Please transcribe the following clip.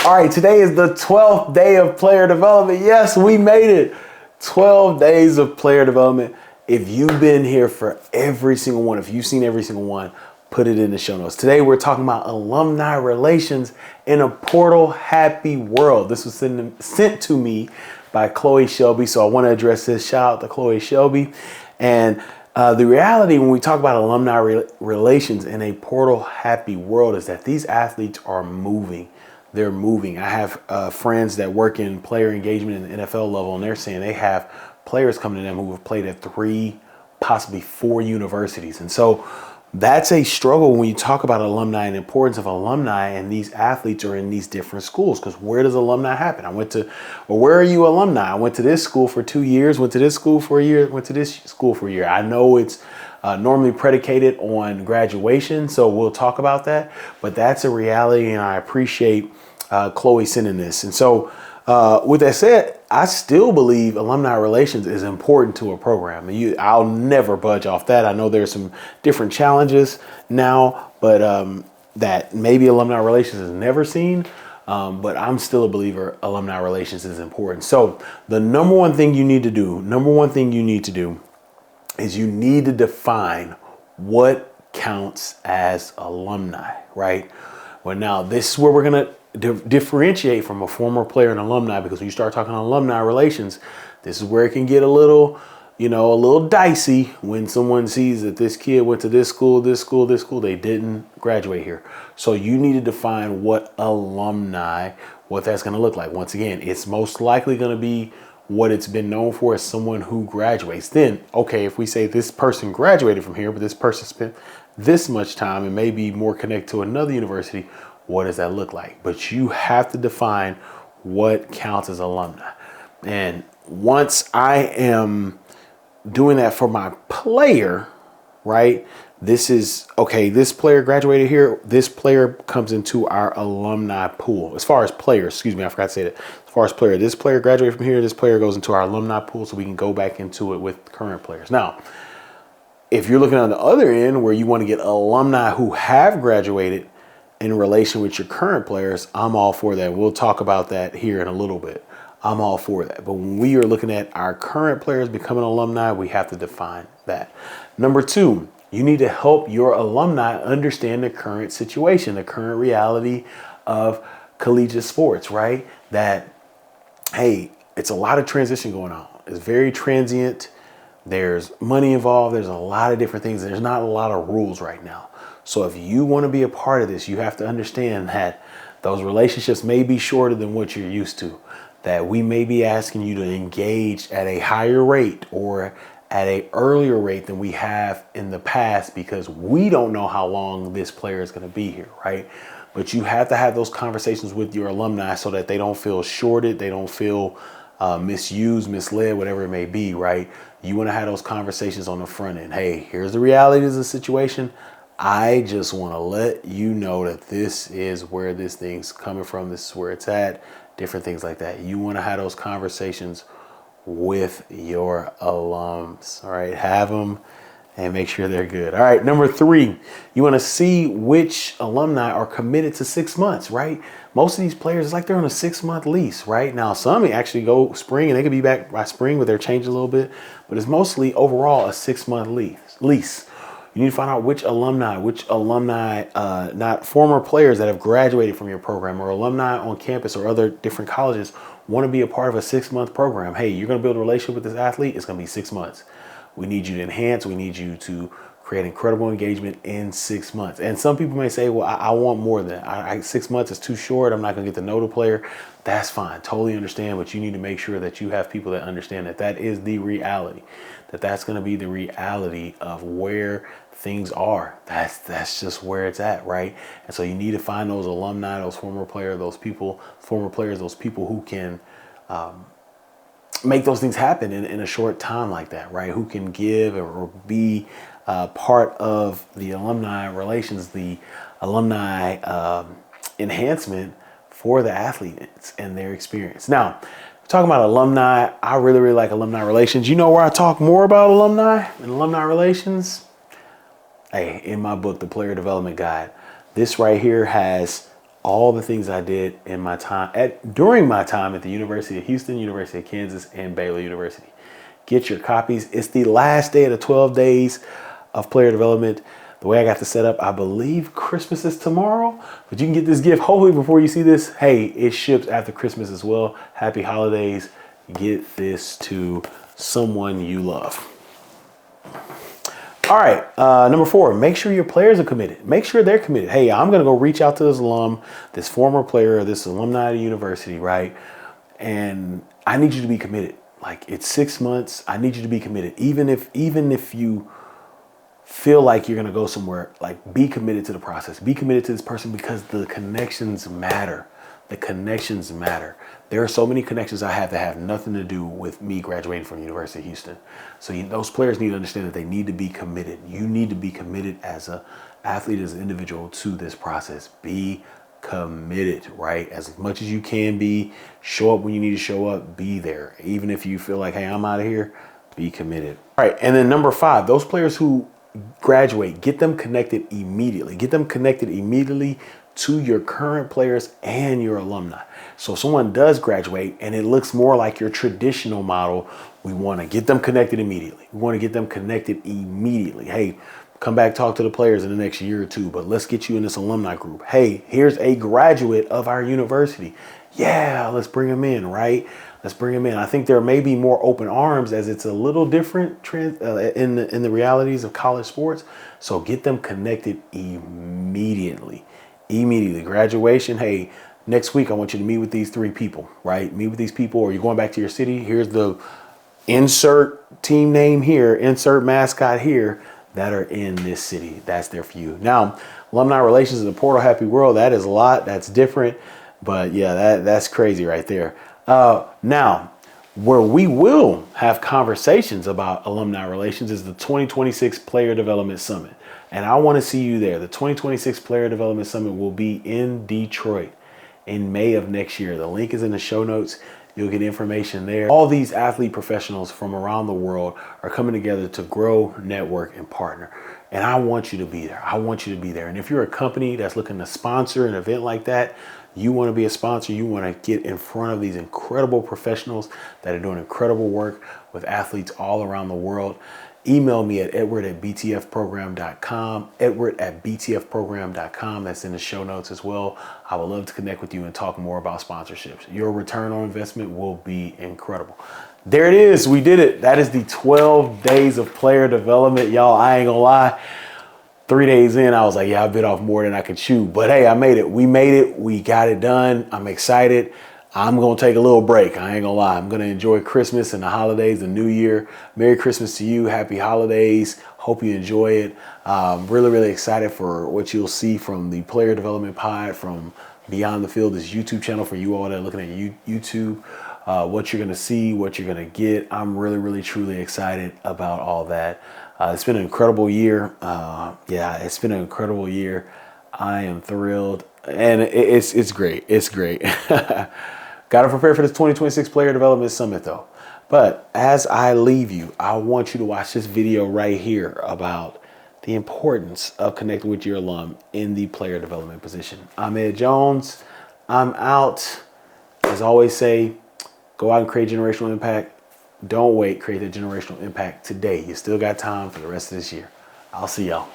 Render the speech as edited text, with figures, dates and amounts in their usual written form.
All right, today is the 12th day of player development. Yes, we made it. 12 days of player development. If you've been here for every single one, if you've seen every single one, put it in the show notes. Today, we're talking about alumni relations in a portal happy world. This was sent to me by Chloe Shelby, so I want to address this. Shout out to Chloe Shelby. And the reality when we talk about alumni relations in a portal happy world is that these athletes are moving. They're moving. I have friends that work in player engagement in the NFL level, and they're saying they have players coming to them who have played at 3, possibly 4 universities. And so that's a struggle when you talk about alumni and the importance of alumni, and these athletes are in these different schools, because where does alumni happen? Where are you alumni? I went to this school for 2 years, went to this school for a year, went to this school for a year. I know it's normally predicated on graduation, so we'll talk about that, but that's a reality, and I appreciate Chloe sending this. And so with that said, I still believe alumni relations is important to a program. I'll never budge off that. I know there's some different challenges now, but that maybe alumni relations is never seen. But I'm still a believer alumni relations is important. So the number one thing you need to do is you need to define what counts as alumni, right? Well, now this is where we're going to differentiate from a former player and alumni, because when you start talking alumni relations, this is where it can get a little dicey when someone sees that this kid went to this school, they didn't graduate here. So you need to define what that's going to look like. Once again, it's most likely going to be what it's been known for as someone who graduates. Then, okay, if we say this person graduated from here, but this person spent this much time and maybe more connected to another university, what does that look like? But you have to define what counts as alumni. And once I am doing that for my player, right? This player graduated here. This player comes into our alumni pool. As far as players, excuse me, I forgot to say that. As far as player, this player graduated from here. This player goes into our alumni pool, so we can go back into it with current players. Now, if you're looking on the other end where you want to get alumni who have graduated in relation with your current players, I'm all for that. We'll talk about that here in a little bit. I'm all for that. But when we are looking at our current players becoming alumni, we have to define that. Number 2, you need to help your alumni understand the current situation, the current reality of collegiate sports, right? That, hey, it's a lot of transition going on. It's very transient. There's money involved. There's a lot of different things. There's not a lot of rules right now. So if you want to be a part of this, you have to understand that those relationships may be shorter than what you're used to, that we may be asking you to engage at a higher rate or at an earlier rate than we have in the past, because we don't know how long this player is going to be here, right? But you have to have those conversations with your alumni so that they don't feel shorted, they don't feel misused, misled, whatever it may be, right? You want to have those conversations on the front end. Hey, here's the reality of the situation. I just want to let you know that this is where this thing's coming from. This is where it's at. Different things like that. You want to have those conversations with your alums. All right. Have them and make sure they're good. All right. Number 3, you want to see which alumni are committed to 6 months, right? Most of these players, it's like they're on a 6-month lease, right? Now, some may actually go spring and they could be back by spring, but they're changing a little bit. But it's mostly overall a 6-month lease. You need to find out which alumni, not former players that have graduated from your program, or alumni on campus or other different colleges want to be a part of a 6-month program. Hey, you're going to build a relationship with this athlete. It's going to be 6 months. We need you to enhance. We need you to create incredible engagement in 6 months. And some people may say, well, I want more than that. 6 months is too short. I'm not going to get to know the player. That's fine. Totally understand. But you need to make sure that you have people that understand that that is the reality, that's going to be the reality of where things are. That's just where it's at, right? And so you need to find those alumni, those former players, those people who can make those things happen in a short time like that, right? Who can give or be part of the alumni relations, the alumni enhancement for the athletes and their experience. Now, talking about alumni, I really, really like alumni relations. You know where I talk more about alumni and alumni relations? Hey, in my book, The Player Development Guide. This right here has all the things I did in my time during my time at the University of Houston, University of Kansas, and Baylor University. Get your copies. It's the last day of the 12 days of player development. The way I got this set up, I believe Christmas is tomorrow, but you can get this gift hopefully before you see this. Hey, it ships after Christmas as well. Happy holidays. Get this to someone you love. All right, number 4, make sure your players are committed. Make sure they're committed. Hey, I'm going to go reach out to this alum, this former player, this alumni at a university, right? And I need you to be committed. Like, it's 6 months. I need you to be committed. Even if you feel like you're going to go somewhere, like, be committed to the process. Be committed to this person because the connections matter. The connections matter. There are so many connections I have that have nothing to do with me graduating from the University of Houston. So those players need to understand that they need to be committed. You need to be committed as an athlete, as an individual to this process. Be committed, right? As much as you can be. Show up when you need to show up. Be there. Even if you feel like, hey, I'm out of here, be committed. All right. And then number 5, those players who graduate, get them connected immediately. Get them connected immediately to your current players and your alumni. So if someone does graduate and it looks more like your traditional model, we want to get them connected immediately. We want to get them connected immediately. Hey, come back, talk to the players in the next year or 2, but let's get you in this alumni group. Hey, here's a graduate of our university. Yeah, let's bring them in, right? Let's bring them in. I think there may be more open arms as it's a little different in the realities of college sports. So get them connected immediately. Immediately. Graduation. Hey, next week I want you to meet with these 3 people, right? Meet with these people, or you're going back to your city. Here's the insert team name here, insert mascot here that are in this city. That's there for you. Now, alumni relations in the portal happy world. That is a lot. That's different. But yeah, that's crazy right there. Now, where we will have conversations about alumni relations is the 2026 Player Development Summit. And I want to see you there. The 2026 Player Development Summit will be in Detroit in May of next year. The link is in the show notes. You'll get information there. All these athlete professionals from around the world are coming together to grow, network, and partner. And I want you to be there. I want you to be there. And if you're a company that's looking to sponsor an event like that, you want to be a sponsor, you want to get in front of these incredible professionals that are doing incredible work with athletes all around the world, email me at edward@btfprogram.com, edward@btfprogram.com. That's in the show notes as well. I would love to connect with you and talk more about sponsorships. Your return on investment will be incredible. There it is. We did it. That is the 12 days of player development. Y'all, I ain't gonna lie. 3 days in, I was like, yeah, I bit off more than I could chew. But hey, I made it. We made it. We got it done. I'm excited. I'm going to take a little break. I ain't going to lie. I'm going to enjoy Christmas and the holidays, the new year. Merry Christmas to you. Happy holidays. Hope you enjoy it. Really, really excited for what you'll see from the Player Development Pod, from Beyond the Field, this YouTube channel for you all that are looking at YouTube. What you're going to see, what you're going to get. I'm really, really, truly excited about all that. It's been an incredible year. Yeah, it's been an incredible year. I am thrilled. And it's great. It's great. Got to prepare for this 2026 Player Development Summit, though. But as I leave you, I want you to watch this video right here about the importance of connecting with your alum in the player development position. I'm Ed Jones. I'm out. As I always say, go out and create generational impact. Don't wait. Create that generational impact today. You still got time for the rest of this year. I'll see y'all.